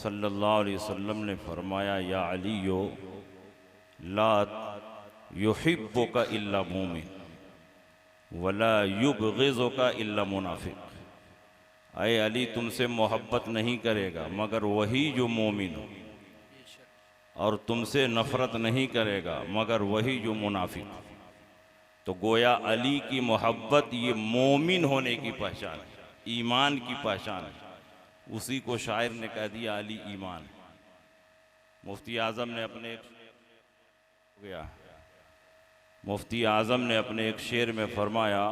सल्लल्लाहु अलैहि वसल्लम ने फरमाया, या अलीयो ला युहिब्बुका इल्ला मोमिन वला युबग़िज़ुका इल्ला मुनाफिक। अय अली, तुमसे मोहब्बत नहीं करेगा मगर वही जो मोमिन हो, और तुमसे नफ़रत नहीं करेगा मगर वही जो मुनाफिक हो। तो गोया अली की मोहब्बत ये मोमिन होने की पहचान है, ईमान की पहचान है। उसी को शायर ने कह दिया अली ईमान है। मुफ्ती आज़म ने अपने एक शेर में फरमाया,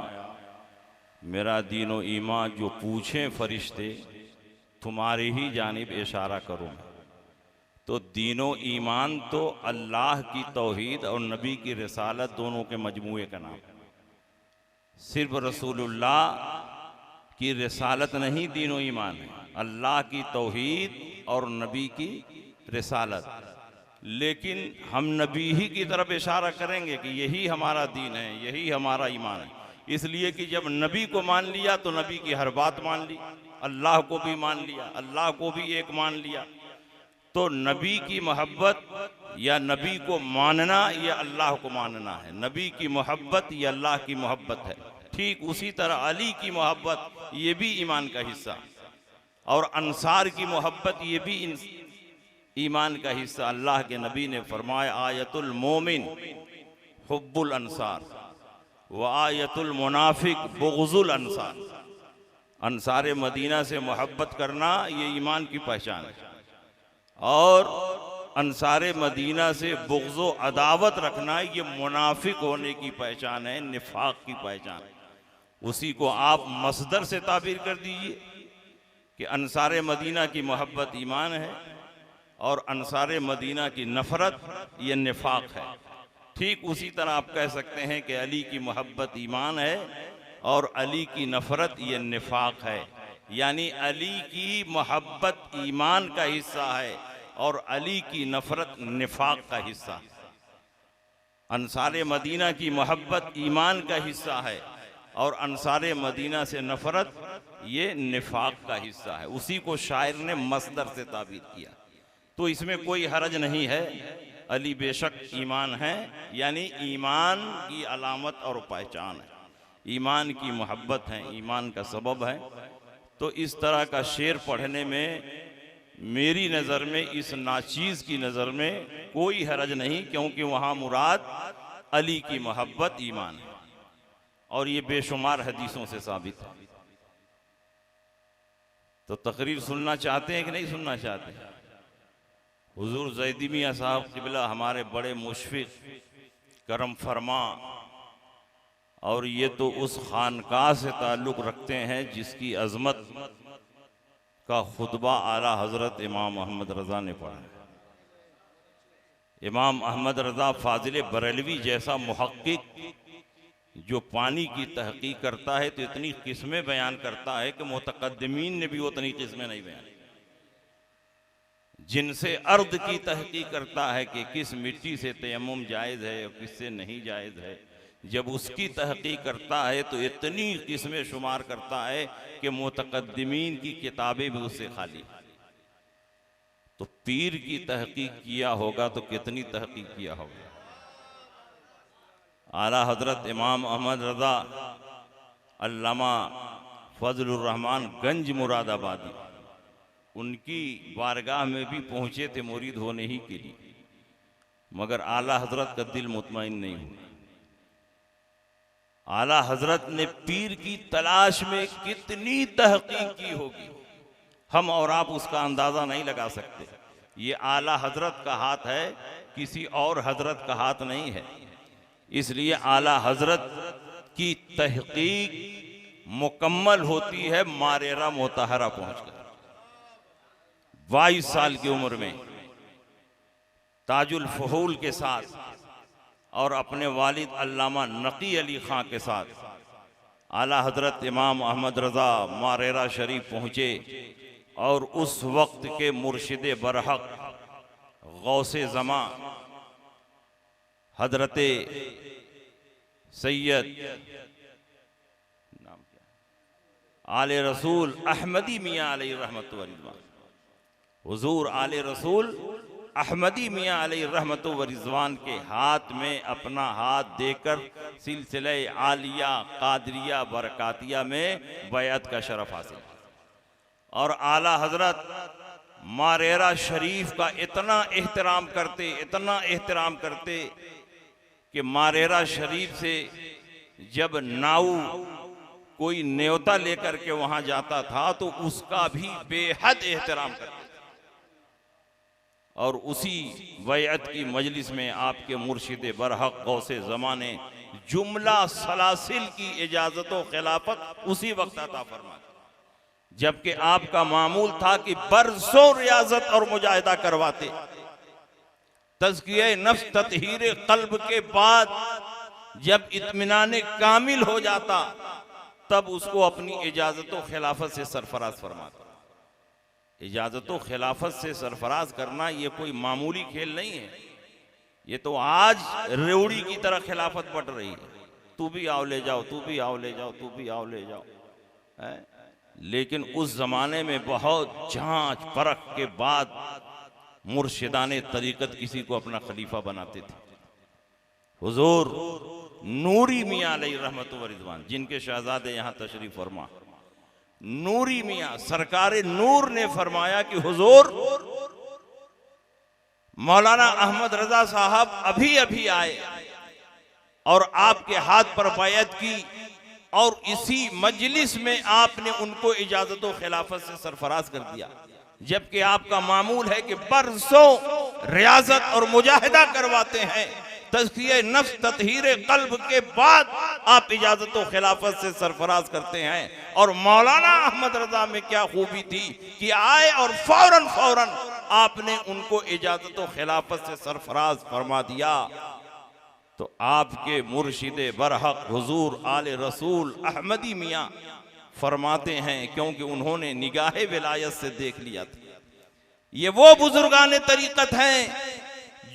मेरा दीनो ईमान जो पूछें फरिश्ते, तुम्हारी ही जानिब इशारा करूँ। तो दीनो ईमान तो अल्लाह की तौहीद और नबी की रिसालत दोनों के मजमूए का नाम। सिर्फ रसूलुल्लाह की रिसालत नहीं दीनो ईमान है, अल्लाह की तौहीद और नबी की रिसालत। लेकिन हम नबी ही की तरफ इशारा करेंगे कि यही हमारा दीन है, यही हमारा ईमान है। इसलिए कि जब नबी को मान लिया तो नबी की हर बात मान ली, अल्लाह को भी मान लिया, अल्लाह को भी एक मान लिया। तो नबी की मोहब्बत या नबी को मानना यह अल्लाह को मानना है। नबी की मोहब्बत यह अल्लाह की मोहब्बत है। ठीक उसी तरह अली की मोहब्बत ये भी ईमान का हिस्सा, और अंसार की मोहब्बत ये भी ईमान का हिस्सा। अल्लाह के नबी ने फरमाया, आयतुल मोमिन हुब्बुल अंसार व आयतुल मुनाफिक बुग़्ज़ुल अंसार। अंसार मदीना से मोहब्बत करना ये ईमान की पहचान है, और अंसार मदीना से बुग़्ज़ व अदावत रखना ये मुनाफिक होने की पहचान है, निफाक की पहचान है। उसी को आप मसदर से ताबीर कर दीजिए कि अंसार मदीना की मोहब्बत ईमान है और अंसार मदीना की नफ़रत ये निफाक है। ठीक उसी तरह आप कह सकते हैं कि अली की मोहब्बत ईमान है और अली की नफ़रत ये निफाक है। यानी अली की मोहब्बत ईमान का हिस्सा है और अली की नफ़रत निफाक का हिस्सा। अंसार मदीना की मोहब्बत ईमान का हिस्सा है और अंसार मदीना से नफ़रत ये निफाक का हिस्सा है। उसी को शायर ने मसदर से ताबीर किया। तो इसमें कोई हरज नहीं है। अली बेशक ईमान है, यानी ईमान की अलामत और पहचान है, ईमान की मोहब्बत है, ईमान का सबब है। तो इस तरह का शेर पढ़ने में मेरी नज़र में, इस नाचीज़ की नज़र में कोई हरज नहीं, क्योंकि वहाँ मुराद अली की मोहब्बत ईमान है, और ये बेशुमार हदीसों से साबित है। तो तकरीर सुनना चाहते हैं कि नहीं सुनना चाहते? हुजूर ज़ैदी मियां साहब क़िबला हमारे बड़े मुशफ़िक़, करम फरमा, और ये तो उस खानकाह से ताल्लुक़ रखते हैं जिसकी अज़मत का खुतबा आला हज़रत इमाम अहमद रज़ा ने पढ़ा है। इमाम अहमद रज़ा फ़ाज़िल बरेलवी जैसा मुहक्किक जो पानी की तहक़ीक़ करता है तो इतनी किस्में बयान करता है कि मुतक़द्दिमीन ने भी उतनी किस्में नहीं बयान। जिनसे अर्द की तहक़ीक़ करता है कि किस मिट्टी से तयम्मुम जायज़ है और किससे नहीं जायज़ है, जब उसकी तहक़ीक़ करता है तो इतनी किस्में शुमार करता है कि मुतक़द्दिमीन की किताबें भी उससे खाली। तो पीर की तहक़ीक़ किया होगा तो कितनी तहक़ीक़ किया होगा। आला हज़रत इमाम अहमद रज़ा अल्लामा फ़ज़लुर रहमान गंज मुरादाबादी, उनकी बारगाह में भी पहुँचे थे मुरीद होने ही के लिए, मगर आला हज़रत का दिल मुतमईन नहीं हुआ। आला हज़रत ने पीर की तलाश में कितनी तहक़ीक़ की होगी, हम और आप उसका अंदाज़ा नहीं लगा सकते। ये आला हज़रत का हाथ है, किसी और हज़रत का हाथ नहीं है। इसलिए आला हज़रत की तहक़ीक़ मुकम्मल होती है मारेरा मोतहरा पहुँचकर। 22 साल की उम्र में ताजुल फ़हूल के साथ और अपने वालिद अल्लामा नकी अली खां के साथ आला हज़रत इमाम अहमद रज़ा मारेरा शरीफ पहुँचे, और उस वक्त के मुर्शिद बरहक गौसे ज़मा हज़रत सैयद नाम क्या आले रसूल अहमदी मियाँ अलैहि रहमत व रिज़वान, हुजूर आले रसूल अहमदी मियाँ अलैहि रहमतु व रिज़वान के हाथ में अपना हाथ देकर सिलसिले आलिया कादरिया बरकातिया में बैअत का शरफ हासिल, और आला हजरत मारेरा शरीफ का इतना एहतराम करते कि मारेरा शरीफ से जब नाऊ कोई न्योता लेकर के वहां जाता था तो उसका भी बेहद एहतराम करते, और उसी बैअत की मजलिस में आपके मुर्शिद बरहक गौसे ज़माने जुमला सलासिल की इजाज़त व खिलाफत उसी वक्त अता फरमा, जबकि आपका मामूल था कि बरसों रियाजत और मुजाहिदा करवाते। तज़किये नफ्स ततहीर क़ल्ब के बाद जब इत्मीनान कामिल हो जाता तब उसको अपनी इजाज़त व खिलाफत से सरफराज फरमाता। इजाज़त व खिलाफत से सरफराज करना ये कोई मामूली खेल नहीं है, ये तो आज रेवड़ी की तरह खिलाफत बढ़ रही है, तू भी आओ ले जाओ, तू भी आओ ले जाओ, तू भी आओ ले जाओ है? लेकिन उस जमाने में बहुत जांच परख के बाद मुर्शिदाने तरीक़त किसी को अपना खलीफा बनाते थे। हुजूर नूरी मियाँ अलैहि रहमतु व रिज़वान, जिनके शहजादे यहाँ तशरीफ फरमा, नूरी मियाँ सरकारे नूर ने फरमाया कि हुजूर मौलाना अहमद रजा साहब अभी अभी आए और आपके हाथ पर बैअत की, और इसी मजलिस में आपने उनको इजाजत व खिलाफत से सरफराज कर दिया, जबकि आपका मामूल है कि बरसों रियाजत और मुजाहिदा करवाते हैं। तज़किये नफ्स ततहीर क़ल्ब के बाद आप इजाजत व खिलाफत से सरफराज करते हैं। और मौलाना अहमद रजा में क्या खूबी थी कि आए और फौरन आपने उनको इजाजत व खिलाफत से सरफराज फरमा दिया। तो आपके मुर्शिद बरहक हुजूर आले रसूल अहमदी मियाँ फरमाते हैं, क्योंकि उन्होंने निगाहे विलायत से देख लिया था, ये वो बुजुर्गान तरीक़त हैं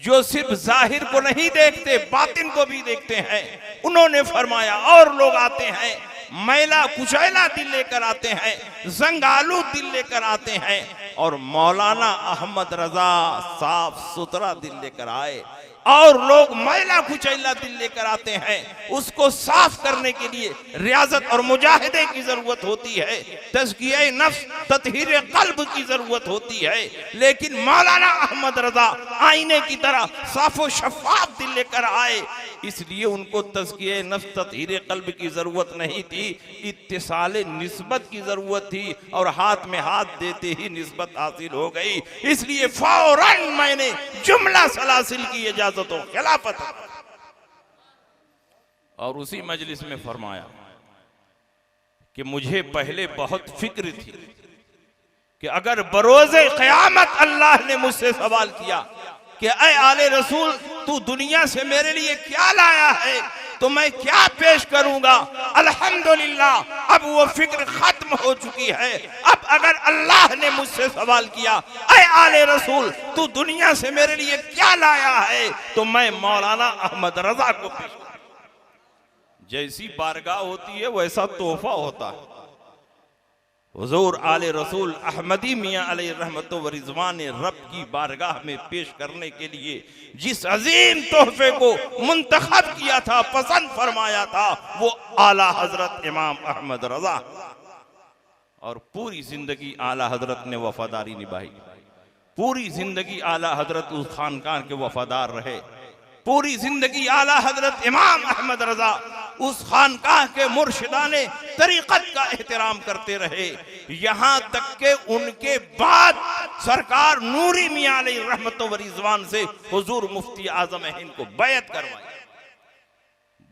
जो सिर्फ जाहिर को नहीं देखते बातिन को भी देखते हैं। उन्होंने फरमाया और लोग आते हैं मैला कुचैला दिल लेकर आते हैं, जंगालू दिल लेकर आते हैं, और मौलाना अहमद रजा साफ सुथरा दिल लेकर आए, और लोग मैला कुचैला दिल लेकर आते हैं। उसको साफ करने के लिए रियाजत और मुजाहिदे की जरूरत होती है, तज़किये नफ्स ततहीर क़ल्ब की जरूरत होती है। लेकिन मौलाना अहमद रजा आईने की तरह साफो शफाफ दिल लेकर आए, इसलिए उनको तज़किये नफ्स ततहीर क़ल्ब की जरूरत नहीं थी, इत्तिसाले निस्बत की जरूरत थी, और हाथ में हाथ देते ही निस्बत हासिल हो गई। इसलिए फौरन मैंने जुमला सलासिल की इजाजत तो खिलाफत, और उसी मजलिस में फरमाया कि मुझे पहले बहुत फिक्र थी कि अगर बरोज़े क़यामत अल्लाह ने मुझसे सवाल किया कि ऐ आले रसूल तू दुनिया से मेरे लिए क्या लाया है, तो मैं क्या पेश करूंगा। अल्हम्दुलिल्लाह अब वो फिक्र खत्म हो चुकी है। अब अगर अल्लाह ने मुझसे सवाल किया ऐ आले रसूल तू दुनिया से मेरे लिए क्या लाया है, तो मैं मौलाना अहमद रजा को पेश करूंगा। जैसी बारगाह होती है वैसा तोहफा होता है। हुजूर आले रसूल अहमदी मियाँ अलैहि रहमतु व रिज़वान ने रब की बारगाह में पेश करने के लिए जिस अजीम तोहफे को मुंतखब किया था, पसंद फरमाया था, वो आला हजरत इमाम अहमद रजा, और पूरी जिंदगी आला हजरत ने वफादारी निभाई। पूरी जिंदगी आला हजरत उस खानकान के वफादार रहे। पूरी जिंदगी आला हजरत इमाम अहमद रजा उस खानकाह के मुर्शिदाने तरीक़त का एहतराम करते रहे, यहाँ तक के उनके बाद सरकार नूरी मियाँ अलैहि रहमतु व रिज़वान से हुजूर मुफ्ती आज़म हिंद को बैअत करवाई।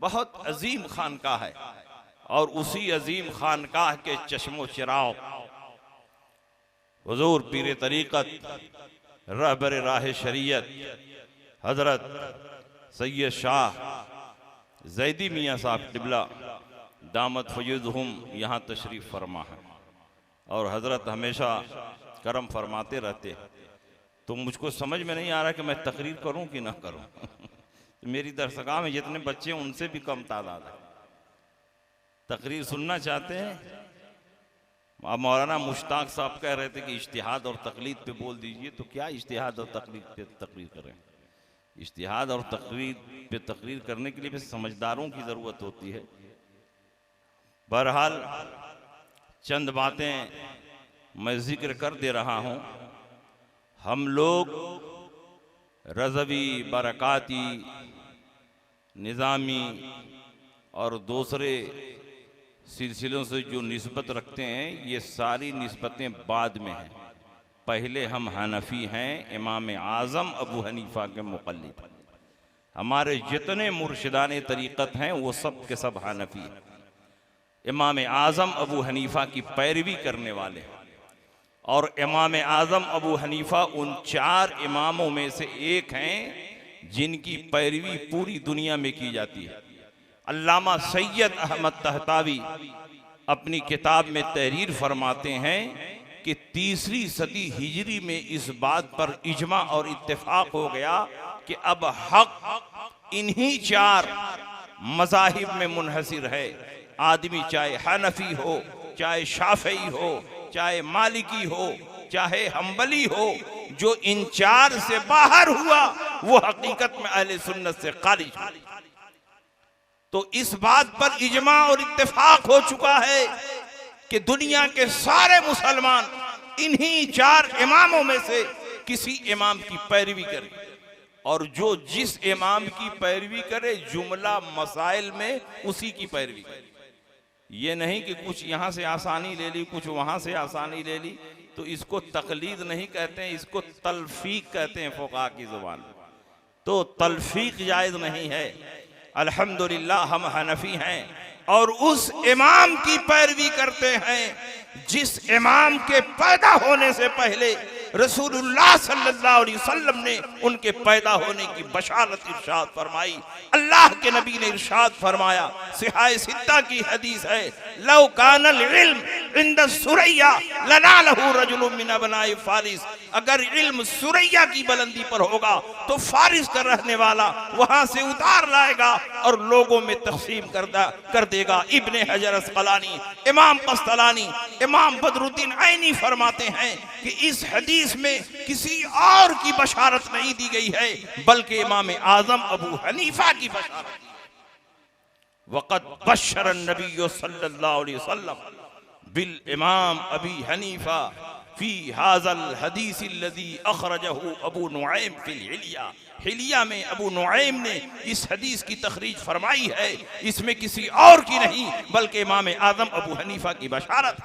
बहुत अजीम खानकाह है, और उसी अजीम खानकाह के चश्मो चिराग हुजूर पीर तरीक़त रहबर राह शरीयत हजरत सैयद शाह ज़ैदी मियाँ साहब क़िबला दामत फयूज़हुम यहाँ तशरीफ़ फरमा है, और हज़रत हमेशा करम फरमाते रहते। तो मुझको समझ में नहीं आ रहा कि मैं तकरीर करूं कि ना करूं। तो मेरी दरसगाह में जितने बच्चे हैं उनसे भी कम तादाद है, तकरीर सुनना चाहते हैं। अब मौलाना मुश्ताक साहब कह रहे थे कि इज्तिहाद और तकलीद पे बोल दीजिए, तो क्या इज्तिहाद और तकलीद पे तकरीर करें? इज्तिहाद और तकलीद पे तकरीर करने के लिए भी समझदारों की ज़रूरत होती है। बहरहाल चंद बातें मैं जिक्र कर दे रहा हूँ। हम लोग रज़वी, बरकाती, निज़ामी और दूसरे सिलसिलों से जो निस्बत रखते हैं, ये सारी निस्बतें बाद में हैं। पहले हम हनफी हैं, इमाम आज़म अबू हनीफ़ा के मुक़ल्लिद। हमारे जितने मुर्शिदान तरीक़त हैं वो सब के सब हनफी हैं, इमाम आज़म अबू हनीफ़ा की पैरवी करने वाले हैं। और इमाम आज़म अबू हनीफ़ा उन 4 इमामों में से एक हैं जिनकी पैरवी पूरी दुनिया में की जाती है। अल्लामा सैयद अहमद तहतावी अपनी किताब में तहरीर फरमाते हैं कि 3री सदी हिजरी में इस बात पर इजमा और इत्तेफाक हो गया कि अब हक इन्हीं 4 मज़ाहिब में मुनहसिर है। आदमी चाहे हनफी हो, चाहे शाफई हो, चाहे मालिकी हो, चाहे हम्बली हो, जो इन 4 से बाहर हुआ वो हकीकत में अहले सुन्नत से खारिज हुआ। तो इस बात पर इजमा और इत्तेफाक हो चुका है कि दुनिया के सारे मुसलमान इन्हीं 4 इमामों में से किसी इमाम की पैरवी करें, और जो जिस इमाम की पैरवी करे जुमला मसाइल में उसी की पैरवी करे। ये नहीं कि कुछ यहाँ से आसानी ले ली, कुछ वहाँ से आसानी ले ली, तो इसको तकलीद नहीं कहते हैं, इसको तलफीक कहते हैं फ़ुक़हा की ज़ुबान में। तो तलफीक जायज़ नहीं है। अल्हम्दुलिल्लाह हम हनफी हैं और उस इमाम की पैरवी करते हैं जिस इमाम के पैदा होने से पहले रसूलुल्लाह सल्लल्लाहु अलैहि वसल्लम ने उनके पैदा होने की बशारत इरशाद फरमाई। अल्लाह के नबी ने इरशाद फरमाया, सिहाए सिद्दा की हदीस है, लौ कानल इल्म इंद सुरैया लनालहु रजुलुम मिन अबनाए फारिस। अगर इल्म सुरैया की बुलंदी पर होगा तो फारिस का रहने वाला वहां से उतार लाएगा और लोगों में तकसीम कर देगा। इब्ने हजर अस्क़लानी, इमाम क़स्तलानी, इमाम बदरुद्दीन ऐनी फरमाते हैं कि इस हदीस में किसी और की बशारत नहीं दी गई है बल्कि इमाम आज़म अबू हनीफा की बशारत। वक़द बशर नबी सल्लल्लाहु अलैहि वसल्लम बिल इमाम अबी हनीफा फी हाज़ल हदीस अल्लज़ी अख़रजहु अबू नुऐम फिल हिलिया। हिलिया में अबू नुऐम ने इस हदीस की तखरीज फरमाई है, इसमें किसी और की नहीं बल्कि इमाम आज़म अबू हनीफा की बशारत।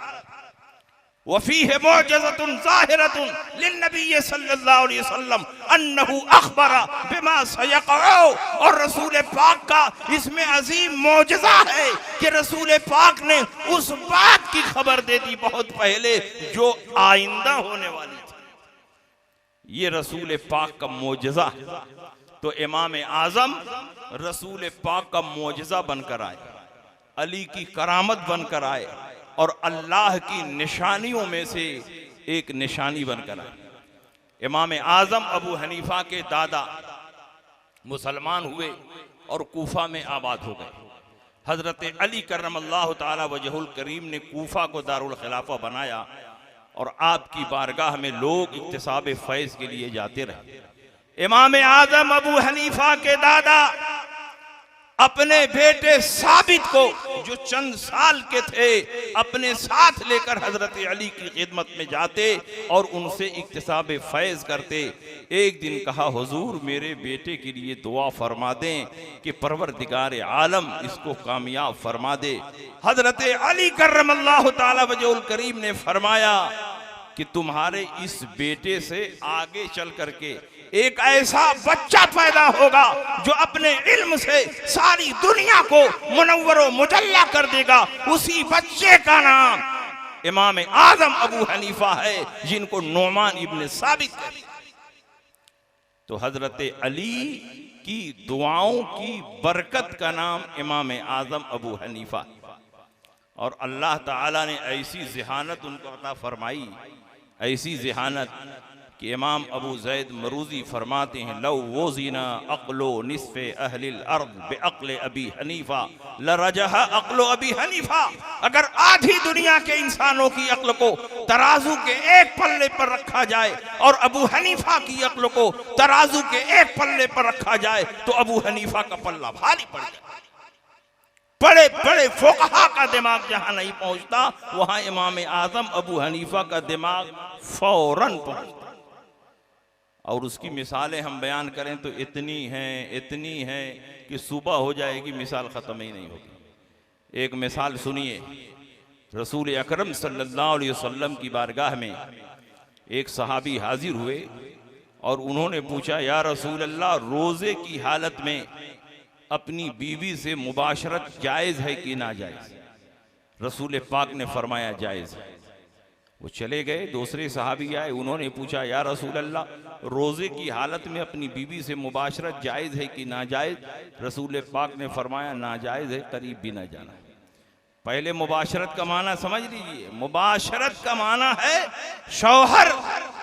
वफ़ीह मुअजिज़तुन ज़ाहिरतुन लिन्नबी सल्लल्लाहु अलैहि वसल्लम अन्नहु अख़बरा बिमा सयक़अ। और रसूल पाक का इसमें अजीम मौजज़ा है कि रसूल पाक ने उस बात की खबर दे दी बहुत पहले जो आइंदा होने वाली थी। ये रसूल पाक का मौजज़ा है। तो इमाम आज़म रसूल पाक का मौजज़ा बनकर आए, अली की करामत बनकर आए और अल्लाह की निशानियों में से एक निशानी बनकर आए। इमाम आज़म अबू हनीफा के दादा मुसलमान हुए और कूफा में आबाद हो गए। हज़रत अली करमल्लाहु ताला वजहुल करीम ने कूफा को दारुल खिलाफा बनाया और आपकी बारगाह में लोग इक्तिसाब फैज़ के लिए जाते रहे। इमाम आज़म अबू हनीफा के दादा अपने बेटे साबित को जो चंद साल के थे अपने साथ लेकर हजरत अली की खिदमत में जाते और उनसे इक्तिसाब फैज़ करते। एक दिन कहा, हुजूर मेरे बेटे के लिए दुआ फरमा दें कि परवरदिगार आलम इसको कामयाब फरमा दे। हजरत अली करमल्लाहु ताला वजहुल करीम ने फरमाया कि तुम्हारे इस बेटे से आगे चल करके एक ऐसा बच्चा पैदा होगा जो अपने इल्म से सारी दुनिया को मुनव्वर व मुजल्ला कर देगा। उसी बच्चे का नाम इमाम आज़म अबू हनीफा है जिनको नोमान इब्न साबित कहते। तो हजरत अली की दुआओं की बरकत का नाम इमाम आज़म अबू हनीफा। और अल्लाह ताला ने ऐसी ज़हानत उनको अता फरमाई, ऐसी ज़हानत कि इमाम अबू ज़ैद मरूज़ी फरमाते हैं, लौ वज़िना अक़्लो निस्फ़े अहलिल अर्द बिअक़्ल अबी हनीफ़ा लरजहा अक़्लो अबी हनीफ़ा। अगर आधी दुनिया के इंसानों की अक्ल को तराजू के एक पल्ले पर रखा जाए और अबू हनीफा की अक्ल को तराजू के एक पल्ले पर रखा जाए तो अबू हनीफा का पल्ला भारी पड़ जाए। बड़े बड़े फुक़हा का दिमाग जहां नहीं पहुंचता वहां इमाम आज़म अबू हनीफा का दिमाग फौरन पहुंचता। और उसकी मिसालें हम बयान करें तो इतनी हैं कि सुबह हो जाएगी, मिसाल ख़त्म ही नहीं होगी। एक मिसाल सुनिए, रसूल अकरम सल्लल्लाहु अलैहि वसल्लम की बारगाह में एक सहाबी हाजिर हुए और उन्होंने पूछा, या रसूल अल्लाह, रोज़े की हालत में अपनी बीवी से मुबाशरत जायज़ है कि नाजायज़? रसूल पाक ने फरमाया जायज़ है। वो चले गए, दूसरे सहाबी आए, उन्होंने पूछा, या रसूल अल्लाह, रोज़े की हालत में अपनी बीवी से मुबाशरत जायज़ है कि नाजायज़? रसूल पाक ने फरमाया नाजायज़ है, करीब भी ना जाना। पहले मुबाशरत का माना समझ लीजिए। मुबाशरत का माना है शौहर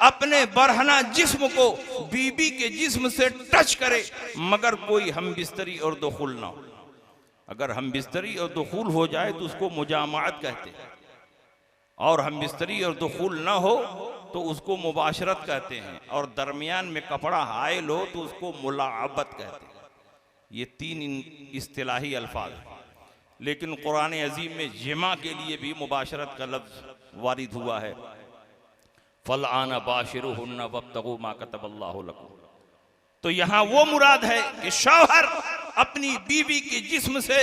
अपने बरहना जिस्म को बीबी के जिस्म से टच करे मगर कोई हम बिस्तरी और दुखुल ना हो। अगर हम बिस्तरी और दुखुल हो जाए तो उसको मुजामाअत कहते हैं, और हम बिस्तरी और दुखुल ना हो तो उसको मुबाशरत कहते हैं, और दरमियान में कपड़ा हायल हो तो उसको मुलाअबत कहते हैं। ये तीन इस्तिलाही अल्फाज हैं। लेकिन कुरान अजीम में जिमा के लिए भी मुबाशरत का लफ्ज़ वारिद हुआ है, फ़लआना बाशिरुहुन्ना वब्तगू मा कतबल्लाहु लकुम। तो यहाँ वो मुराद है कि शौहर अपनी बीवी के जिस्म से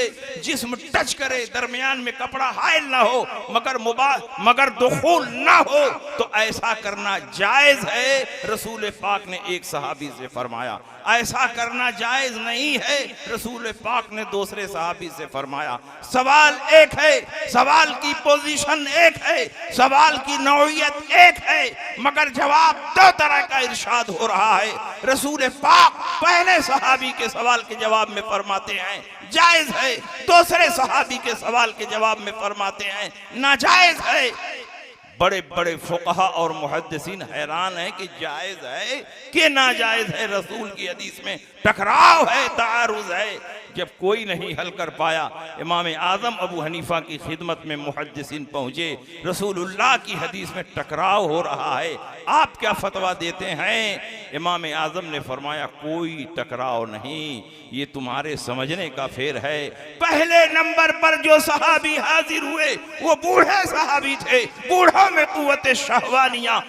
जिस्म टच करे, दरमियान में कपड़ा हायल ना हो मगर दुखूल ना हो, तो ऐसा करना जायज़ है। रसूल पाक ने एक सहाबी से फरमाया ऐसा करना जायज़ नहीं है। रसूल पाक ने दूसरे सहाबी से फरमाया सवाल एक है, सवाल की पोजीशन एक है, सवाल की नौइयत एक है, मगर जवाब दो तरह का इरशाद हो रहा है। रसूल पाक पहले सहाबी के सवाल के जवाब में फरमाते हैं जायज़ है, दूसरे सहाबी के सवाल के जवाब में फरमाते हैं नाजायज़ है। बड़े बड़े फुक़हा और मुहद्दिसीन हैरान हैं कि जायज़ है कि नाजायज़ है। रसूल की हदीस में टकराव है, तारुज़ है। जब कोई नहीं हल कर पाया, इमाम आज़म अबू हनीफा की खिदमत में मुहद्दिसीन पहुँचे, रसूलुल्लाह की हदीस में टकराव हो रहा है, आप क्या फतवा देते हैं? इमाम आज़म ने फरमाया कोई टकराव नहीं, ये तुम्हारे समझने का फेर है। पहले नंबर पर जो सहाबी हाजिर हुए वो बूढ़े सहाबी थे। बूढ़ों में कुव्वत शहवानिया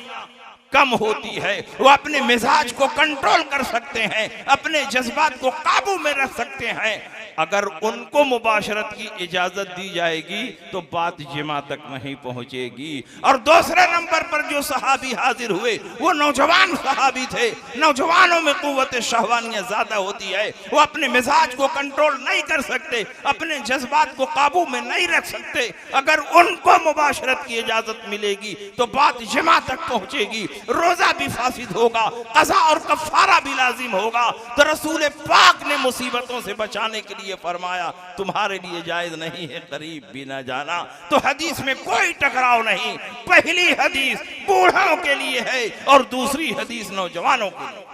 कम होती है, वो अपने मिजाज को कंट्रोल कर सकते हैं, अपने जज्बात को काबू में रख सकते हैं। अगर उनको मुबाशरत की इजाजत दी जाएगी तो बात जिमा तक नहीं पहुंचेगी। और दूसरे नंबर पर जो सहाबी हाजिर हुए वो नौजवान सहाबी थे। नौजवानों में कुव्वत शहवानिया ज्यादा होती है, वो अपने मिजाज को कंट्रोल नहीं कर सकते, अपने जज्बात को काबू में नहीं रख सकते। अगर उनको मुबाशरत की इजाजत मिलेगी तो बात जिमा तक पहुंचेगी, रोजा भी फासिद होगा, कज़ा और कफ़ारा भी लाजिम होगा। तो रसूल पाक ने मुसीबतों से बचाने के लिए फरमाया तुम्हारे लिए जायज नहीं है करीब भी ना जाना। तो हदीस में कोई टकराव नहीं। पहली हदीस बूढ़ों के लिए है और दूसरी हदीस नौजवानों के लिए।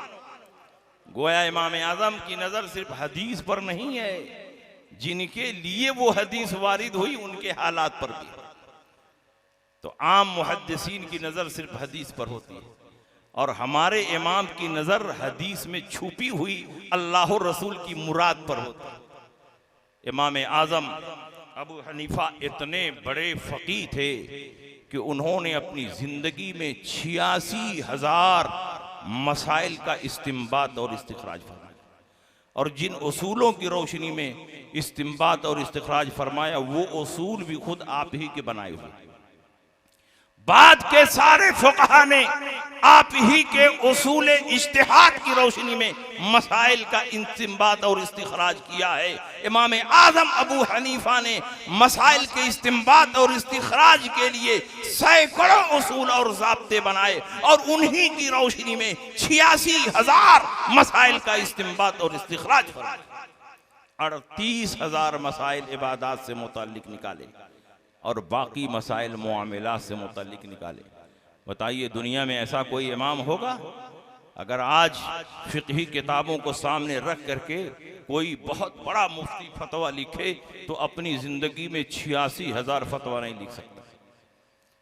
गोया इमाम आज़म की नजर सिर्फ हदीस पर नहीं है, जिनके लिए वो हदीस वारिद हुई उनके हालात पर भी। तो आम मुहद्दिसीन की नज़र सिर्फ हदीस पर होती है और हमारे इमाम की नज़र हदीस में छुपी हुई अल्लाह और रसूल की मुराद पर होती है। इमाम आज़म अबू हनीफा इतने बड़े फ़क़ीह थे कि उन्होंने अपनी ज़िंदगी में 86,000 मसाइल का इस्तिंबात और इस्तिखराज फरमाया, और जिन उसूलों की रोशनी में इस्तिंबात और इस्तिखराज फरमाया वो उसूल भी खुद आप ही के बनाए हुए। बाद के सारे फुक़हा ने आप ही के उसूल इज्तिहाद की रोशनी में मसाइल का इस्तिंबात और इस्तिखराज किया है। इमाम आज़म अबू हनीफा ने मसाइल के इस्तिंबात और इस्तिखराज के लिए सैकड़ों उसूल और ज़ाब्ते बनाए और उन्हीं की रोशनी में 86,000 मसाइल का इस्तिंबात और इस्तिखराज फरमाया। 38,000 मसाइल इबादात से मुताल्लिक निकाले और बाकी मसाइल मुआमलात से मुताल्लिक निकाले। बताइए दुनिया में ऐसा कोई इमाम होगा? अगर आज फिक़ही किताबों को सामने रख करके कोई बहुत बड़ा मुफ्ती फतवा लिखे तो अपनी ज़िंदगी में 86,000 फतवा नहीं लिख सकता।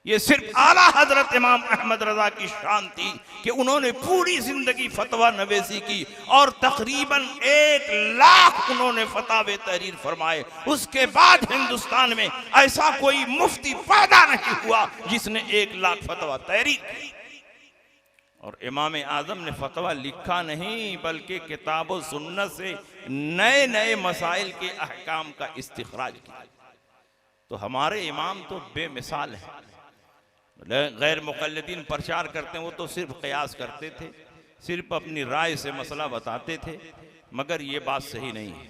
ये सिर्फ आला हजरत इमाम अहमद रजा की शान थी कि उन्होंने पूरी जिंदगी फतवा नवेसी की और तकरीबन 1 लाख उन्होंने फतावे तहरीर फरमाए। उसके बाद हिंदुस्तान में ऐसा कोई मुफ्ती पैदा नहीं हुआ जिसने 1 लाख फतवा तहरीर की। और इमाम आजम ने फतवा लिखा नहीं बल्कि किताब व सुन्नत से नए नए मसाइल के अहकाम का इस्तिखराज किया। तो हमारे इमाम तो बेमिसाल हैं। गैर मुक़ल्लिदीन प्रचार करते हैं, वो तो सिर्फ क़यास करते थे, सिर्फ अपनी राय से मसला बताते थे, मगर ये बात सही नहीं है।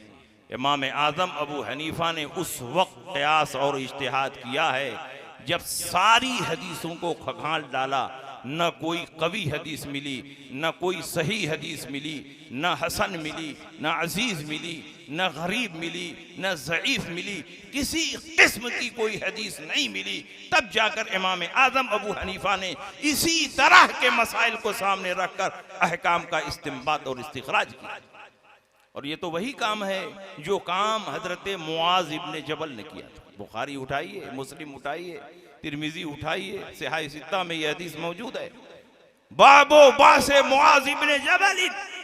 इमाम आज़म अबू हनीफ़ा ने उस वक्त क़यास और इज्तिहाद किया है जब सारी हदीसों को खंगाल डाला, न कोई कवी हदीस मिली, न कोई सही हदीस मिली, न हसन मिली, न अजीज़ मिली, न गरीब मिली, न ज़ईफ़ मिली, किसी किस्म की कोई हदीस नहीं मिली। तब जाकर इमाम आज़म अबू हनीफ़ा ने इसी तरह के मसाइल को सामने रखकर अहकाम का इस्तिंबात और इस्तिखराज किया। और ये तो वही काम है जो काम हज़रत मुआज़ इब्न जबल ने किया था। बुखारी उठाइए, मुस्लिम उठाइए, तिरमिज़ी उठाइए, सिहाह सित्ता में ये हदीस मौजूद है। बाबो बासे मुआज़ इब्न जबल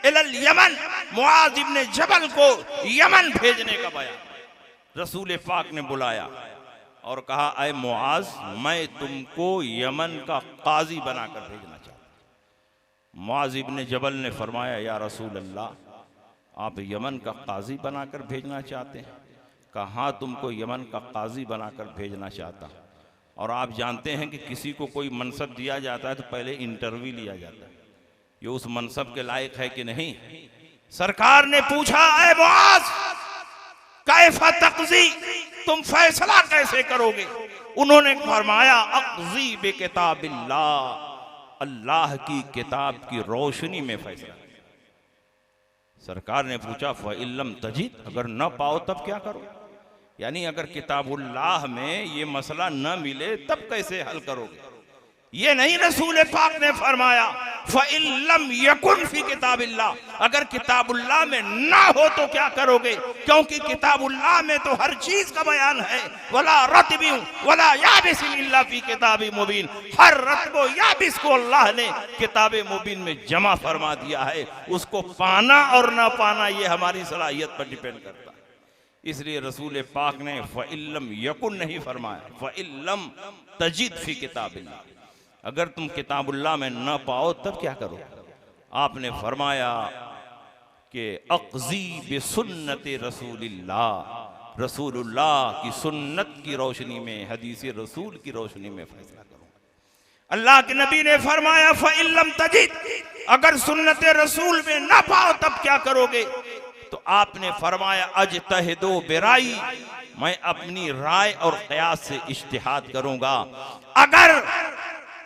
इलल यमन, मुआज़ इब्न जबल को यमन भेजने का बयान रसूल पाक ने बुलाया और कहा, ऐ मुआज़, मैं तुमको यमन का काजी बनाकर भेजना चाहता हूँ। मुआज़ इब्न जबल ने फरमाया, या रसूल अल्लाह, आप यमन का काजी बनाकर भेजना चाहते हैं? कहा, हाँ, तुमको यमन का काजी बनाकर भेजना चाहता हूँ। और आप जानते हैं कि किसी को कोई मनसब दिया जाता है तो पहले इंटरव्यू लिया जाता है, ये उस मनसब के लायक है कि नहीं। सरकार ने पूछा, ऐ मुआज़, कैफा तक़ज़ी, तुम फैसला कैसे करोगे? उन्होंने फरमाया, अक़ज़ी बिकिताबिल्लाह, अल्लाह की किताब की रोशनी में फैसला। सरकार ने पूछा, फ़इल्लम तजिद, अगर न पाओ तब क्या करो? यानी अगर किताबुल्लाह में ये मसला न मिले तब कैसे हल करोगे? ये नहीं रसूल पाक ने फरमाया, फ़इल्लम यकुन फ़ी किताबिल्लाह, अगर किताबुल्लाह में ना हो तो क्या करोगे? क्योंकि किताबुल्लाह में तो हर चीज का बयान है। वला रत्बिन वला याबिसिन इल्ला फ़ी किताबि मुबीन, हर रत्बो याबिस को अल्लाह ने किताब मुबीन में जमा फरमा दिया है। उसको पाना और ना पाना ये हमारी सलाहियत पर डिपेंड करता है। इसलिए रसूल पाक ने फ़इल्लम यकुन नहीं फरमाया, फ़इल्लम तजिद फ़ी किताबिल्लाह, अगर तुम किताबुल्लाह में न पाओ तब क्या करो? आपने फरमाया कि अक़ज़ी बिसुन्नत रसूलिल्लाह, रसूलुल्लाह की सुन्नत की रोशनी में, हदीस रसूल की रोशनी में फैसला करो। अल्लाह के नबी ने फरमाया, फ़इल्लम तजिद, अगर सुन्नत रसूल में न पाओ तब क्या करोगे? तो आपने फरमाया, अजतहिदो बिराई, मैं अपनी राय और क़यास से इज्तिहाद करूंगा। अगर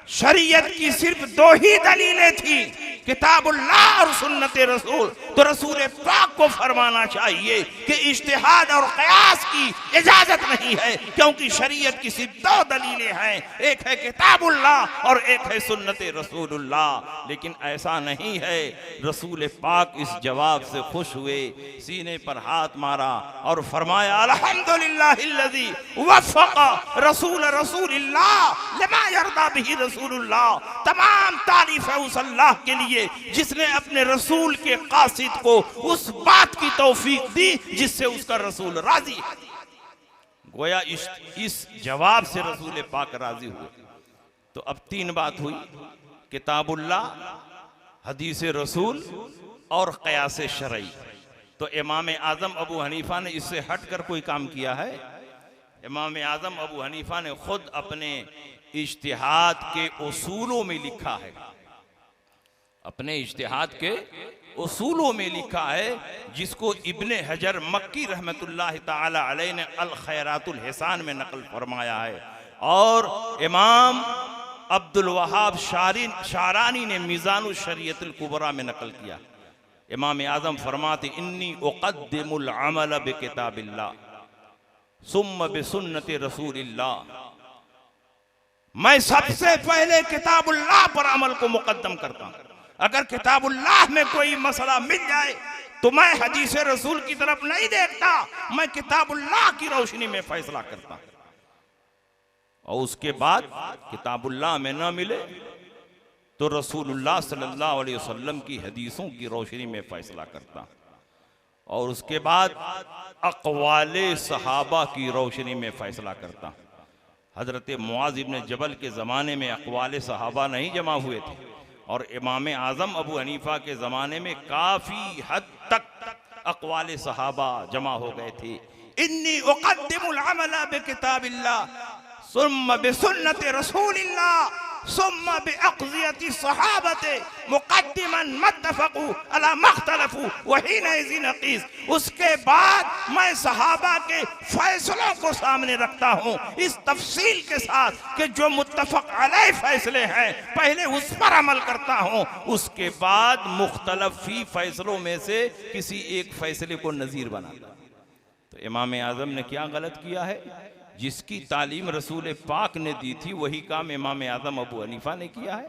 शरीयत की सिर्फ 2 ही दलीलें थी, किताबुल्लाह और सुन्नत रसूल, तो रसूल पाक को फरमाना चाहिए कि इज्तिहाद और क़यास की इजाजत नहीं है, क्योंकि शरीयत की सिर्फ 2 दलीलें हैं, एक है किताबुल्लाह और एक है सुन्नत रसूलुल्लाह। लेकिन ऐसा नहीं है। रसूल पाक इस जवाब से खुश हुए, सीने पर हाथ मारा और फरमाया, अल्हम्दुलिल्लाहिल्लज़ी वफ़क़ रसूल रसूलिल्लाह लिमा यर्दा बिही रसूलुल्लाह, तमाम तारीफ है उस अल्लाह के लिए जिसने अपने रसूल के कासिद को उस बात की तौफीक दी जिससे उसका रसूल राजी है। गोया इस जवाब से रसूल पाक राजी हुए। तो अब 3 बात हुई, किताबुल्लाह, हदीस रसूल और क़यास शरई। तो इमाम आज़म अबू हनीफा ने इससे हटकर कोई काम किया है? इमाम आज़म अबू हनीफा ने खुद अपने इज्तिहाद के उसूलों में लिखा है, अपने इज्तिहाद के उसूलों में लिखा है, जिसको इब्ने हजर मक्की रहमतुल्लाह ताला अलैह ने अल खैरातुल हिसान में नकल फरमाया है, और इमाम अब्दुल वहाब शारानी ने मीज़ानुल शरीयतुल कुबरा में नकल किया। इमाम आज़म फरमाते, इन्नी उक़द्दिमुल अमल बिकिताबिल्लाह सुम्मा बिसुन्नति रसूलिल्लाह, मैं सबसे पहले किताबुल्लाह पर अमल को मुकद्दम करता हूं। अगर किताबुल्लाह में कोई मसला मिल जाए तो मैं हदीस रसूल की तरफ नहीं देखता, मैं किताबुल्लाह की रोशनी में फैसला करता हूं। और उसके बाद किताबुल्लाह में ना मिले तो रसूलुल्लाह सल्लल्लाहु अलैहि वसल्लम की हदीसों की रोशनी में फैसला करता हूं। और उसके बाद अक़वाले सहाबा की रोशनी में फैसला करता हूं। हजरत मुआज़ इब्न जबल के ज़माने में अक़वाले सहाबा नहीं जमा हुए थे, और इमाम आज़म अबू हनीफा के ज़माने में काफ़ी हद तक अक़वाले सहाबा जमा हो गए थे। इन्नी उक़द्दिमुल अमला बिकिताबिल्लाह सुम्मा बिसुन्नति रसूलिल्लाह सुम्मा बिअक़ज़ियति सहाबते मुक़द्दिमन मत्तफ़क़ू अला मख्तलफ़ू वहीना इज़िन क़ीस। उसके बाद मैं सहाबा के फैसलों को सामने रखता हूँ इस तफसील के साथ कि जो मुत्तफ़क़ अलैह फैसले हैं पहले उस पर अमल करता हूँ, उसके बाद मुख्तलफ़ी फैसलों में से किसी एक फैसले को नज़ीर बनाता। तो इमाम आज़म ने क्या गलत किया है? जिसकी तालीम रसूल पाक ने दी थी वही काम इमाम आज़म अबू हनीफा ने किया है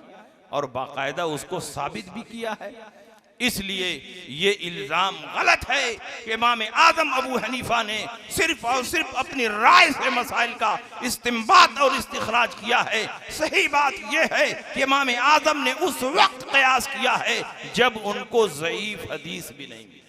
और बाकायदा उसको साबित भी किया है। इसलिए ये इल्ज़ाम गलत है कि इमाम आज़म अबू हनीफा ने सिर्फ और सिर्फ अपनी राय से मसाइल का इस्तिंबात और इस्तिखराज किया है। सही बात यह है कि इमाम आज़म ने उस वक्त क़यास किया है जब उनको ज़ईफ़ हदीस भी नहीं मिली,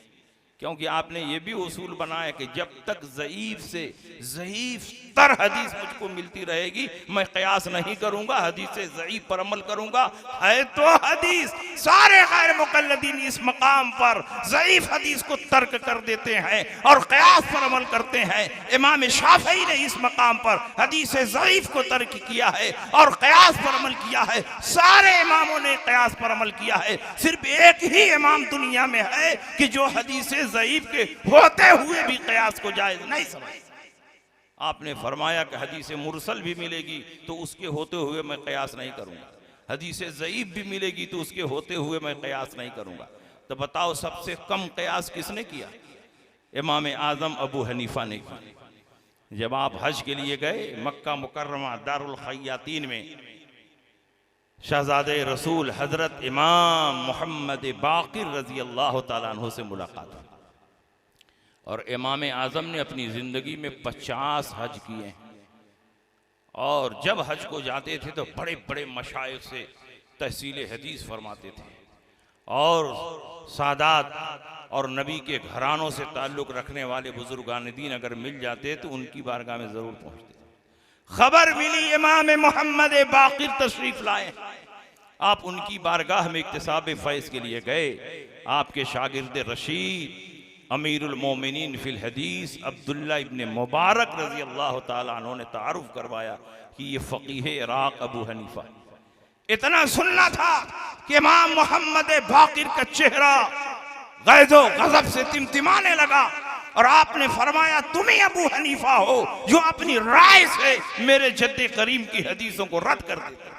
क्योंकि आपने ये भी उसूल बनाया कि जब तक ज़ईफ़ से ज़ईफ़ तर हदीस मुझको मिलती रहेगी मैं क़यास नहीं करूँगा, हदीस से ज़ईफ़ पर अमल करूँगा। है तो हदीस, सारे गैर मुक़ल्लिदीन इस मकाम पर ज़ईफ़ हदीस को तर्क कर देते हैं और क़यास पर अमल करते हैं। इमाम शाफ़ई ने इस मकाम पर हदीस ज़ईफ़ को तर्क किया है और क़यास पर अमल किया है। सारे इमामों ने क़यास पर अमल किया है। सिर्फ एक ही इमाम दुनिया में है कि जो हदीस ज़ईफ़ के होते हुए भी क़यास को जायज़ नहीं समझ। आपने फरमाया कि हदीस मुरसल भी मिलेगी तो उसके होते हुए मैं क़यास नहीं करूँगा, हदीस ज़ईफ़ भी मिलेगी तो उसके होते हुए मैं क़यास नहीं करूँगा। तो बताओ सबसे कम क़यास किसने किया? इमाम आज़म अबू हनीफा ने किया। जब आप हज के लिए गए मक्का मुकर्रमा दारुल ख़यातीन में शहज़ादे रसूल हज़रत इमाम मोहम्मद बाक़िर रज़ी अल्लाह ताला अन्हु से मुलाकात हुई और इमाम आज़म ने अपनी ज़िंदगी में 50 हज किए हैं। और जब हज को जाते थे तो बड़े बड़े मशाइख से तहसील हदीस फरमाते थे और सादात और नबी के घरानों से ताल्लुक़ रखने वाले बुजुर्गान दीन अगर मिल जाते तो उनकी बारगाह में ज़रूर पहुँचते। खबर मिली इमाम मोहम्मद बाक़िर तशरीफ़ लाए, आप उनकी बारगाह में इक्तिसाब फैज़ के लिए गए। आपके शागिर्द रशीद अमीरुल मोमिनीन फिल हदीस अब्दुल्ला इब्न मुबारक रज़ी अल्लाह ताला अन्हु ने तारुफ करवाया कि ये फ़क़ीह इराक़ अबू हनीफा। इतना सुनना था कि इमाम मोहम्मद बाक़िर का चेहरा गैज़ो गज़ब से तिमतिमाने लगा और आपने फरमाया तुम ही अबू हनीफा हो जो अपनी राय से मेरे जद्दे करीम की हदीसों को रद्द कर देते।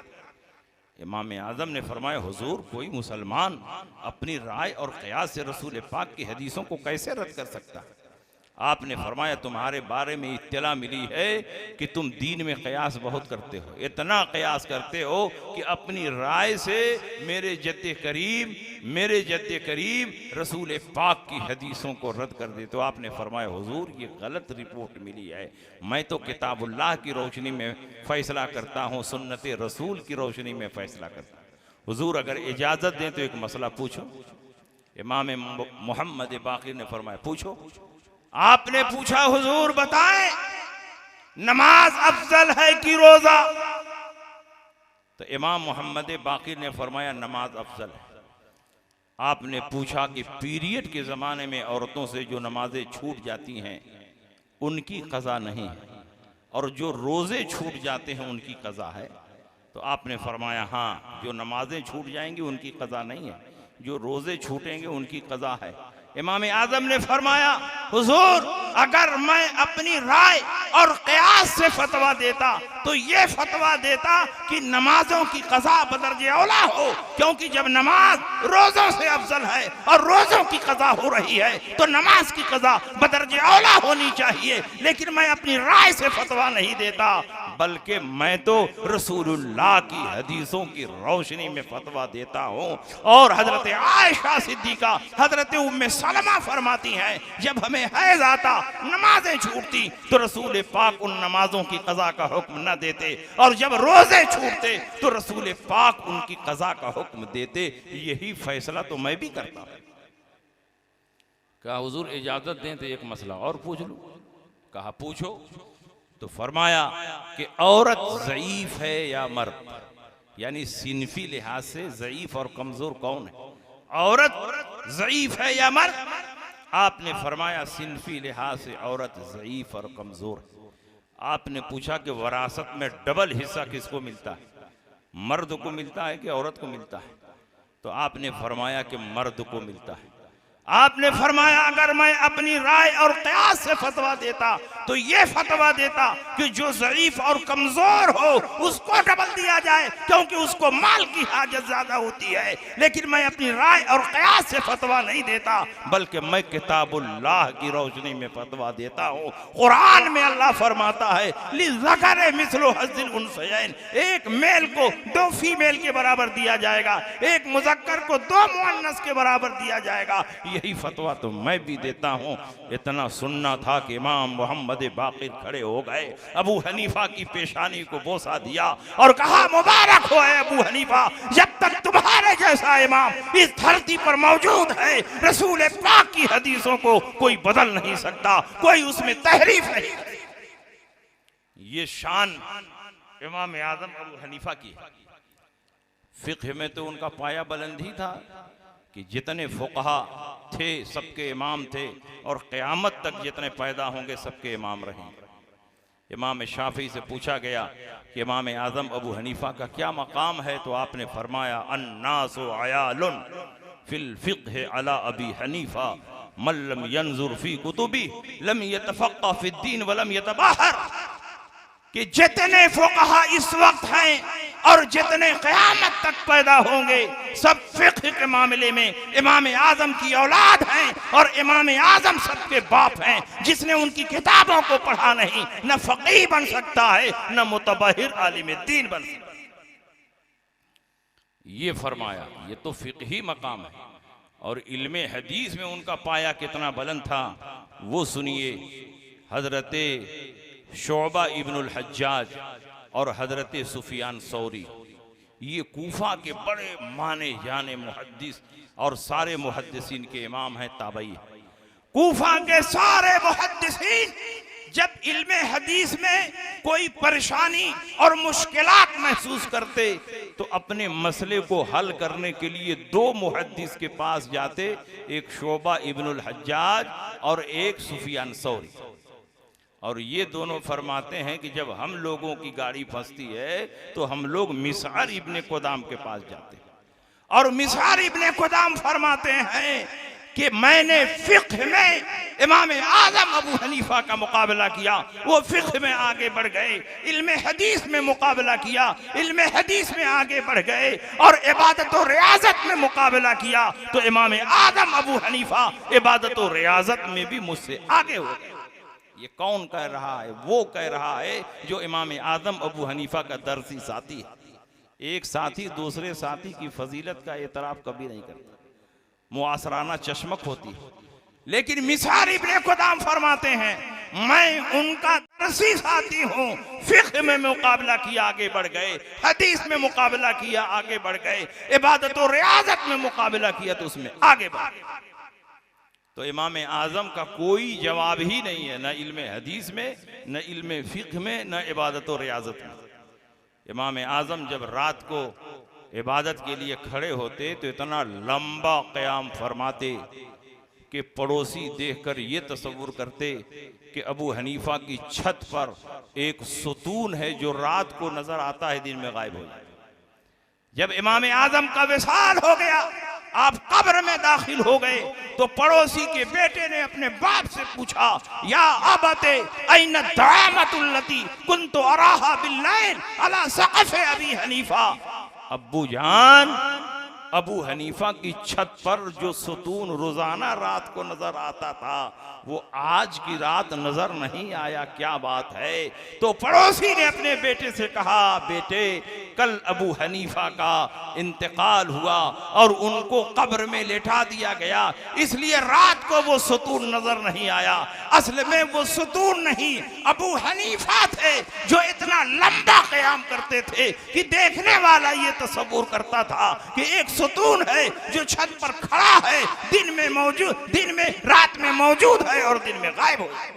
इमाम आज़म ने फरमाया हुजूर कोई मुसलमान अपनी राय और क़यास से रसूल पाक की हदीसों को कैसे रद्द कर सकता? आपने फरमाया तुम्हारे बारे में इत्तला मिली है कि तुम दीन में क़यास बहुत करते हो, इतना क़यास करते हो कि अपनी राय से मेरे जद्दे करीम रसूल पाक की हदीसों को रद्द कर दे। तो आपने फरमाया हुजूर ये गलत रिपोर्ट मिली है, मैं तो किताबुल्लाह की रोशनी में फ़ैसला करता हूँ, सुन्नत रसूल की रोशनी में फ़ैसला करता हूँ। हुजूर अगर इजाज़त दें तो एक मसला पूछो। इमाम मोहम्मद बाक़िर ने फरमाया पूछो। आपने पूछा हुजूर बताएं नमाज अफजल है कि रोजा? तो इमाम मोहम्मद बाक़िर ने फरमाया नमाज अफजल है। आपने पूछा कि पीरियड के ज़माने में औरतों से जो नमाजें छूट जाती हैं उनकी क़ज़ा नहीं है और जो रोज़े छूट जाते हैं उनकी क़ज़ा है? तो आपने फरमाया हाँ, जो नमाजें छूट जाएंगी उनकी क़ज़ा नहीं है, जो रोज़े छूटेंगे उनकी क़ज़ा है। इमाम आज़म ने फरमाया हुजूर अगर मैं अपनी राय और क़यास से फतवा देता तो ये फतवा देता कि नमाजों की क़ज़ा बदर्जे औला हो, क्योंकि जब नमाज रोज़ों से अफजल है और रोज़ों की क़ज़ा हो रही है तो नमाज की क़ज़ा बदर्जे औला होनी चाहिए। लेकिन मैं अपनी राय से फतवा नहीं देता, बल्कि मैं तो रसूलुल्लाह की हदीसों की रोशनी में फतवा देता हूँ। और हजरत आयशा सिद्दीका, हजरत उम्मे सलमा फरमाती हैं, जब हमें हैज आता, नमाजें छूटती तो रसूल पाक उन नमाजों की कज़ा का हुक्म न देते, और जब रोजे छूटते तो रसूल पाक उनकी कज़ा का हुक्म देते। यही फैसला तो मैं भी करता हूँ। कहा हुजूर इजाजत दें तो एक मसला और पूछ लूं। कहा पूछो। तो फरमाया कि औरत ज़ईफ है या मर्द, यानी सिनफी लिहाज से ज़ईफ और कमजोर कौन है? औरत ज़ईफ है या मर्द? आपने फरमाया सिनफी लिहाज से औरत ज़ईफ और कमजोर है। आपने पूछा कि वरासत में डबल हिस्सा किसको मिलता है, मर्द को मिलता है कि औरत को मिलता है? तो आपने फरमाया कि मर्द को मिलता है। आपने फरमाया अगर मैं अपनी राय और क़यास से फतवा देता तो ये फतवा देता कि जो ज़ईफ और कमजोर हो उसको डबल दिया जाए, क्योंकि उसको माल की हाजत ज्यादा होती है। लेकिन मैं अपनी राय और क़यास से फतवा नहीं देता, बल्कि मैं किताबुल्लाह की रोशनी में फतवा देता हूँ। कुरान में अल्लाह फरमाता है लिज़्ज़करि मिस्लु हज़्ज़िल उन्सयैन, एक मेल को 2 फीमेल के बराबर दिया जाएगा, एक मुज़क्कर को 2 मुअन्नस के बराबर दिया जाएगा। यही फतवा तो मैं भी देता हूँ। इतना सुनना था कि इमाम मोहम्मद बाक़िर खड़े हो गए, अबू हनीफा की पेशानी को बोसा दिया और कहा मुबारक हो अबू हनीफा, जब तक तुम्हारे जैसा इमाम इस धरती पर मौजूद है, रसूल पाक की हदीसों को कोई बदल नहीं सकता, कोई उसमें तहरीफ नहीं। ये शान इमाम आज़म अबू हनीफा की। फिक़्ह में तो उनका पाया बुलंद ही था कि जितने फुक़हा थे सबके इमाम थे, और क़यामत तक जितने पैदा होंगे सबके इमाम रहेंगे। इमाम शाफ़ी से पूछा गया कि इमाम आज़म अबू हनीफा का क्या मकाम है, तो आपने फरमाया अन्नासु अयालुन फिल फ़िक़्ह अला अबी हनीफा मन लम यंजुर फ़ी कुतुबी लम यतफ़क़्क़ह फ़िद्दीन व लम यतबाहर, कि जितने फुक़हा इस वक्त हैं और जितने क़यामत तक पैदा होंगे सब फ़िक़्ह के मामले में इमाम आज़म की औलाद हैं, और इमाम आज़म सबके बाप हैं। जिसने उनकी किताबों को पढ़ा नहीं, न फ़क़ीह बन सकता है, न मुतबहिर आलिम दीन बन सकता है। ये फरमाया, ये तो फ़िक़ही मकाम है। और इल्मे हदीस में उनका पाया कितना बुलंद था वो सुनिए। हज़रत शुअबा इब्नुल हज्जाज और हजरत सुफियान सौरी, ये कूफा के बड़े माने जाने मुहद्दिस और सारे मुहद्दिसीन के इमाम हैं, ताबई। कूफा के सारे मुहद्दिसीन जब इल्मे हदीस में कोई परेशानी और मुश्किलात महसूस करते तो अपने मसले को हल करने के लिए 2 मुहद्दिस के पास जाते, एक शुअबा इब्नुल हज्जाज और एक सुफियान सौरी। और ये दोनों फरमाते हैं कि जब हम लोगों की गाड़ी फंसती है तो हम लोग मिसअर इब्ने कुदाम के पास जाते हैं, और मिसअर इब्ने कुदाम फरमाते हैं कि मैंने फ़िक़्ह में इमाम आज़म अबू हनीफा का मुकाबला किया, वो फ़िक़्ह में आगे बढ़ गए, इल्मे हदीस में मुकाबला किया, इल्मे हदीस में आगे बढ़ गए, और इबादत और रियाजत में मुकाबला किया तो इमाम आज़म अबू हनीफा इबादत और रियाजत में भी मुझसे आगे हो गए। ये कौन कह रहा है? वो कह रहा है जो इमाम आज़म अबू हनीफा का दरसी साथी है। एक साथी दूसरे साथी की फजीलत का एतराफ़ कभी नहीं करता, मुआसराना चश्मक होती है। लेकिन मिसअर इब्ने कुदाम फरमाते हैं मैं उनका दरसी साथी हूँ, फ़िक़्ह में मुकाबला किया आगे बढ़ गए, हदीस में मुकाबला किया आगे बढ़ गए, इबादत और रियाजत में मुकाबला किया तो उसमें आगे बढ़ गए। तो इमाम आज़म का कोई जवाब ही नहीं है, न इल्मे हदीस में, न इल्मे फ़िक़्ह में, न इबादत और रियाजत में। इमाम आज़म जब रात को इबादत के लिए खड़े होते तो इतना लंबा क़याम फरमाते कि पड़ोसी देखकर ये तसव्वुर करते कि अबू हनीफा की छत पर एक सुतून है जो रात को नजर आता है, दिन में गायब हो जाए। जब इमाम आज़म का विसाल हो गया, आप कब्र में दाखिल हो गए, तो पड़ोसी के बेटे ने अपने बाप से पूछा या अबते ऐन दामतुल्लती कुन्तु अराहा बिल्लैल अला सक़फ़ अबी हनीफा, अब्बू जान अबू हनीफा की छत पर जो सुतून रोजाना रात को नजर आता था वो आज की रात नजर नहीं आया, क्या बात है। तो पड़ोसी ने अपने बेटे से कहा, बेटे कल अबू हनीफा का इंतकाल हुआ और उनको कब्र में लेटा दिया गया, इसलिए रात को वो सुतून नजर नहीं आया। असल में वो सुतून नहीं, अबू हनीफा थे जो इतना लंबा क़याम करते थे कि देखने वाला ये तसव्वुर करता था कि एक सुतून है जो छत पर खड़ा है, दिन में मौजूद, दिन में रात में मौजूद है और दिन में गायब हो जाए।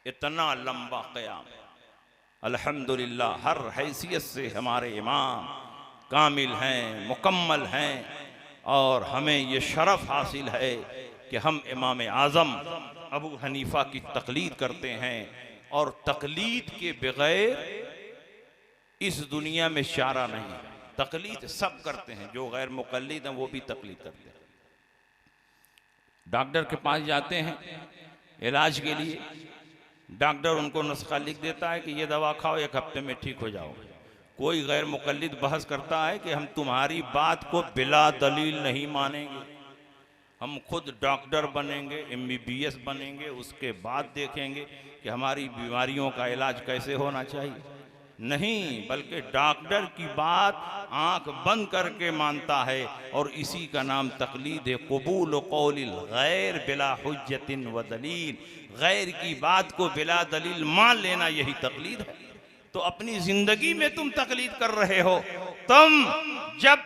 इतना लंबा क़याम। अल्हम्दुलिल्लाह हर हैसियत से हमारे इमाम कामिल हैं, मुकम्मल हैं और हमें ये शरफ हासिल है कि हम इमाम आज़म अबू हनीफा की तकलीद करते हैं। और तकलीद के बगैर इस दुनिया में चारा नहीं है। तकलीद सब करते हैं, जो गैर मुकल्लिद हैं वो भी तकलीद करते हैं। डॉक्टर के पास जाते हैं इलाज के लिए, डॉक्टर उनको नुस्खा लिख देता है कि ये दवा खाओ, 1 हफ्ते में ठीक हो जाओगे। कोई गैर मुकल्लिद बहस करता है कि हम तुम्हारी बात को बिला दलील नहीं मानेंगे, हम खुद डॉक्टर बनेंगे, MBBS बनेंगे, उसके बाद देखेंगे कि हमारी बीमारियों का इलाज कैसे होना चाहिए। नहीं, बल्कि डॉक्टर की बात आंख बंद करके मानता है और इसी का नाम तकलीद है। कबूल कौलिल गैर बिला हुज्जतिन व दलील, गैर की बात को बिला दलील मान लेना, यही तकलीद है। तो अपनी जिंदगी में तुम तकलीद कर रहे हो। तुम जब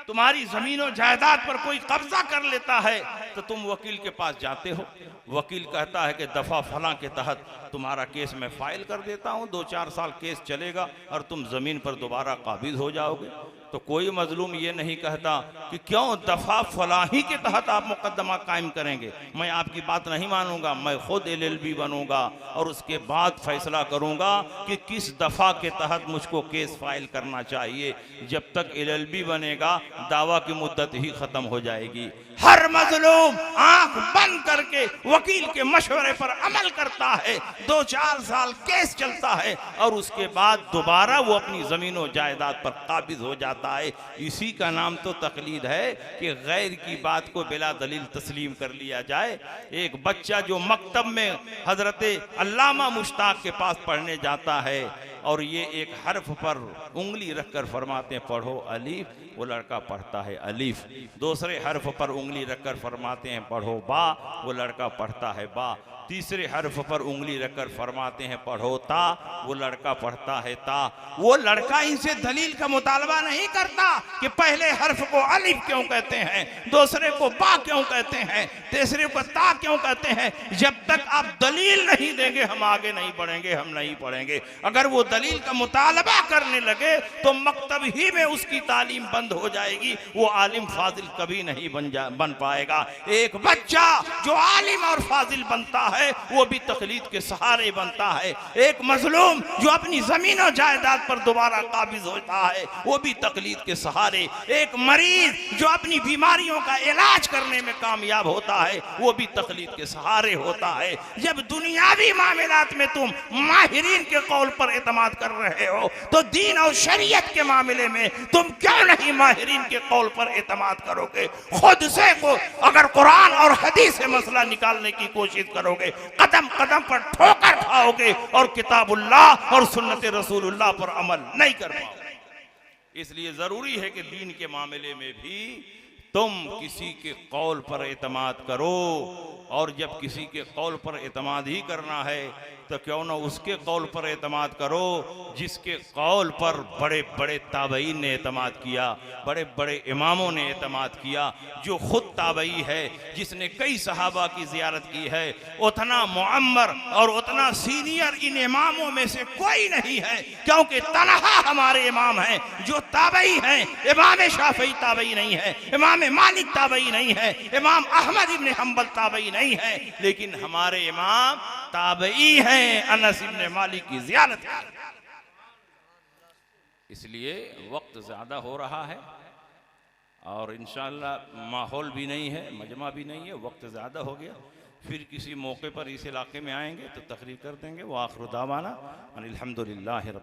तुम्हारी जमीन और जायदाद पर कोई कब्जा कर लेता है तो तुम वकील के पास जाते हो, वकील कहता है कि दफा फलां के तहत तुम्हारा केस मैं फाइल कर देता हूं, 2-4 साल केस चलेगा और तुम जमीन पर दोबारा काबिज हो जाओगे। तो कोई मजलूम ये नहीं कहता कि क्यों दफा फलाही के तहत आप मुकदमा कायम करेंगे, मैं आपकी बात नहीं मानूंगा, मैं खुद LLB बनूंगा और उसके बाद फैसला करूंगा कि किस दफा के तहत मुझको केस फाइल करना चाहिए। जब तक LLB बनेगा दावा की मुद्दत ही खत्म हो जाएगी। हर मजलूम आंख बंद करके वकील के मशवरे पर अमल करता है, 2-4 साल केस चलता है और उसके बाद दोबारा वो अपनी जमीन और जायदाद पर काबिज हो जाता है। इसी का नाम तो तकलीद है कि गैर की बात को बिला दलील तस्लीम कर लिया जाए। एक बच्चा जो मकतब में हजरत अल्लामा मुश्ताक के पास पढ़ने जाता है और ये एक हर्फ पर उंगली रखकर फरमाते हैं पढ़ो अलीफ, वो लड़का पढ़ता है अलीफ। दूसरे हर्फ पर उंगली रखकर फरमाते हैं पढ़ो बा, वो लड़का पढ़ता है बा। तीसरे हर्फ पर उंगली रखकर फरमाते हैं पढ़ो ता, वो लड़का पढ़ता है ता। वो लड़का इनसे दलील का मुतालबा नहीं करता कि पहले हर्फ को अलिफ क्यों कहते हैं, दूसरे को बा क्यों कहते हैं, तीसरे को ता क्यों कहते हैं। जब तक आप दलील नहीं देंगे हम आगे नहीं बढ़ेंगे, हम नहीं पढ़ेंगे। अगर वो दलील का मुतालबा करने लगे तो मकतब ही में उसकी तालीम बंद हो जाएगी, वो आलिम फाजिल कभी नहीं बन पाएगा। एक बच्चा जो आलिम और फाजिल बनता है वो भी तकलीद के सहारे बनता है। एक मजलूम जो अपनी जमीन और जायदाद पर दोबारा काबिज होता है वो भी तकलीद के सहारे। एक मरीज जो अपनी बीमारियों का इलाज करने में कामयाब होता है वो भी तकलीद के सहारे होता है। जब दुनियावी मामलात में तुम माहिरीन के कौल पर एतमाद कर रहे हो तो दीन और शरीयत के मामले में तुम क्यों नहीं माहिरीन के कौल पर एतमाद करोगे। खुद से को अगर कुरान और हदीस से मसला निकालने की कोशिश करोगे कदम कदम पर ठोकर खाओगे और किताबुल्लाह और सुन्नत रसूलुल्लाह पर अमल नहीं कर पाओगे। इसलिए जरूरी है कि दीन के मामले में भी तुम किसी के कौल पर एतमाद करो, और जब किसी के कौल पर एतमाद ही करना है तो क्यों ना उसके कौल पर एतमाद करो जिसके कौल पर बड़े बड़े ताबईन ने एतमाद किया, बड़े बड़े इमामों ने एतमाद किया, जो खुद ताबई है, जिसने कई सहाबा की ज़ियारत की है। उतना मुअम्मर और उतना सीनियर इन इमामों में से कोई नहीं है, क्योंकि तनहा हमारे इमाम हैं जो ताबई हैं। इमाम शाफई ताबई नहीं है, इमाम मालिक ताबई नहीं है, इमाम अहमद इब्न हंबल ताबई नहीं है, लेकिन हमारे इमाम ताबई हैं, अनस इब्न मालिक की ज़ियारत की। इसलिए वक्त ज़्यादा हो रहा है और इंशाअल्लाह माहौल भी नहीं है, मजमा भी नहीं है, वक्त ज़्यादा हो गया। फिर किसी मौके पर इस इलाके में आएंगे तो तकरीर कर देंगे। व आखिर दावाना अनिल हम्दुलिल्लाहि रब्बिल